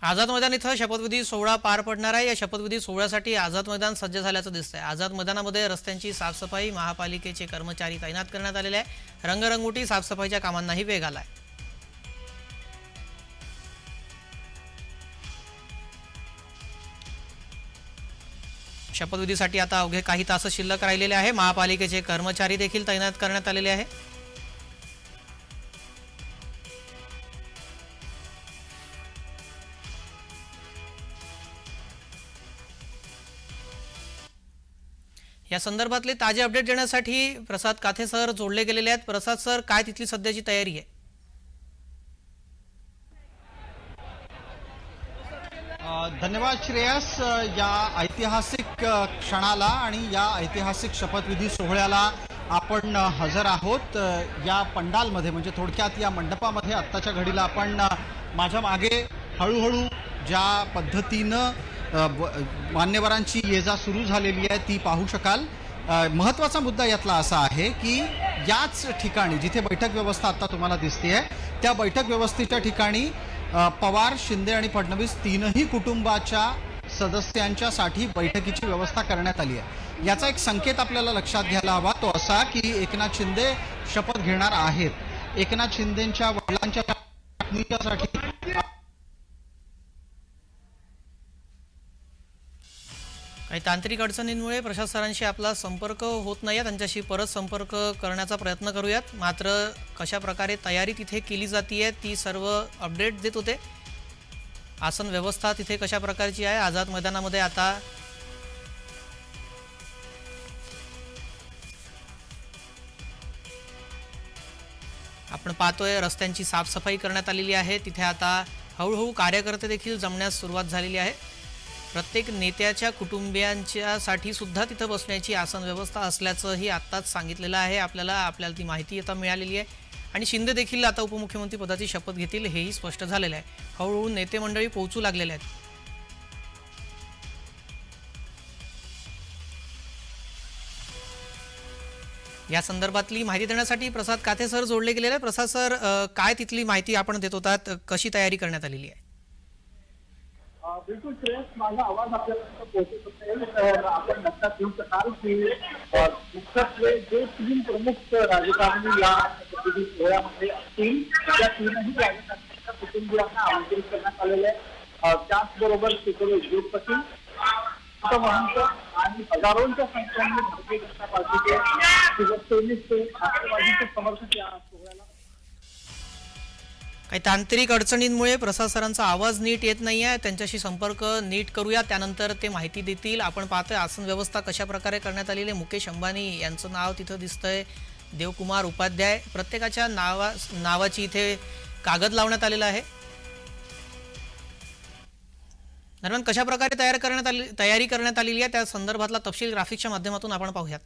आझाद मैदान इथं शपथविधी सोहळा पार पडणार आहे। या शपथविधी सोहळ्यासाठी आझाद मैदान सज्ज झाल्याचं दिसतंय। आझाद मैदानामध्ये रस्त्यांची साफसफाई, महापालिकेचे कर्मचारी तैनात करण्यात आलेले आहे। रंगरंगोटी साफसफाईच्या कामांनाही वेग आलाय। शपथविधीसाठी आता अवघे काही तास शिल्लक राहिलेले आहे। महापालिकेचे कर्मचारी देखील तैनात करण्यात आलेले आहे। या संदर्भातले ताजे अपडेट देण्यासाठी प्रसाद काथे सर जोडले गेलेले आहेत। प्रसाद सर, काय तिथली सध्याची तयारी आहे? धन्यवाद श्रेयस। या ऐतिहासिक क्षणाला आणि या ऐतिहासिक शपथविधी सोहळ्याला आपण हजर आहोत। या पंडालमध्ये म्हणजे थोडक्यात या मंडपामध्ये आत्ताच्या घडीला आपण माझ्या मागे हळूहळू ज्या पद्धतीनं मान्यवरांची ये जा सुरू झालेली आहे ती पाहू शकाल। महत्त्वाचा मुद्दा यातला असा आहे की याच ठिकाणी जिथे बैठक व्यवस्था आता तुम्हाला दिसतेय त्या बैठक व्यवस्थेच्या ठिकाणी पवार, शिंदे आणि फडणवीस तीनही कुटुंबाच्या सदस्यांच्यासाठी बैठकीची व्यवस्था करण्यात आली आहे। याचा एक संकेत आपल्याला लक्षात घ्यायला हवा, तो असा की एकनाथ शिंदे शपथ घेणार आहेत। एकनाथ शिंदेंच्या वडिलांच्या पत्नीच्यासाठी काही तांत्रिक अडचणींमुळे प्रशासनाशी आपला संपर्क होत नाही, त्यांच्याशी परत संपर्क करण्याचा प्रयत्न करूयात। मात्र कशा प्रकारे तयारी तिथे केली जाते ती सर्व अपडेट देत होते। आसन व्यवस्था तिथे कशा प्रकारची आहे आझाद मैदानामध्ये आता आपण पाहतोय रस्त्यांची साफसफाई करण्यात आलेली आहे। तिथे आता हळूहळू कार्यकर्ते देखील जमण्यास सुरुवात झालेली आहे। प्रत्येक नेत्याच्या कुटुंबियांच्यासाठी सुद्धा तिथे बसण्याची आसन व्यवस्था असल्याचंही आत्ताच सांगितलेलं आहे आपल्याला ती माहिती आता मिळालेली आहे। आणि शिंदे देखील आता उपमुख्यमंत्री पदाची शपथ घेतील हेही स्पष्ट झालेलं आहे। हळूहळू नेते मंडळी पोहोचू लागलेले आहेत। या संदर्भातली माहिती देण्यासाठी प्रसाद काथे सर जोडले गेलेले आहेत। प्रसाद सर, काय तिथली माहिती आपण देत होतात, कशी तयारी करण्यात आलेली आहे? बिल्कुल श्रेयस, माझा आवाज आपल्यापर्यंत पोहोचत असेल आपण लक्षात घेऊ शकाल की मुख्यत्वे जे तीन प्रमुख राजकारणी या सोहळ्यामध्ये असतील त्या तीनही राजकारण्यांच्या कुटुंबियांना आमंत्रित करण्यात आलेले आहे। त्याचबरोबर शेकडो उद्योगपती, महंत आणि हजारोंच्या संख्येने भारतीय जनता पार्टीचे शिवसैनिक राष्ट्रवादीचे समर्थक या सोहळ्याला काही तांत्रिक अडचणींमुळे प्रशासनाचा आवाज नीट येत नाहीये, त्यांच्याशी संपर्क नीट करूया, त्यानंतर ते माहिती देतील। आपण पाहतोय आसन व्यवस्था कशा प्रकारे करण्यात आलेली आहे। मुकेश अंबानी यांचं नाव तिथं दिसतंय, देवकुमार उपाध्याय, प्रत्येकाच्या नावाची इथे कागद लावण्यात आलेला आहे। दरम्यान कशा प्रकारे तयारी करण्यात आलेली आहे त्या संदर्भातला तपशील ग्राफिक्सच्या माध्यमातून आपण पाहूयात।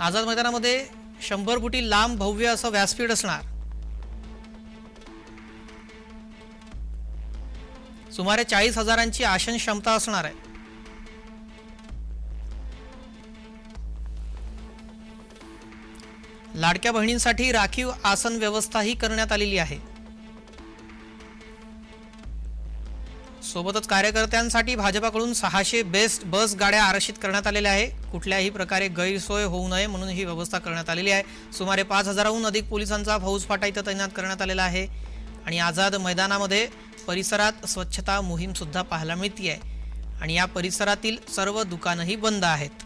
आझाद मैदानामध्ये 100 फुटी लांब भव्य असं व्यासपीठ असणार। सुमारे 40,000ची आसन क्षमता असणार आहे। लाडक्या बहिणींसाठी राखीव आसन व्यवस्थाही करण्यात आलेली आहे। सोबतच कार्यकर्त्यांसाठी भाजपाकडून 600 बेस्ट बस गाड्या आरक्षित करण्यात आलेल्या आहे। कुठल्याही प्रकारे गैरसोय होऊ नये म्हणून ही व्यवस्था करण्यात आलेली आहे। सुमारे 5,000हून अधिक पोलिसांचा फौजफाटा इथं तैनात करण्यात आलेला आहे। आणि आझाद मैदानामध्ये परिसरात स्वच्छता मोहीम सुद्धा पाहायला मिळते आहे आणि या परिसरातील सर्व दुकानंही बंद आहेत।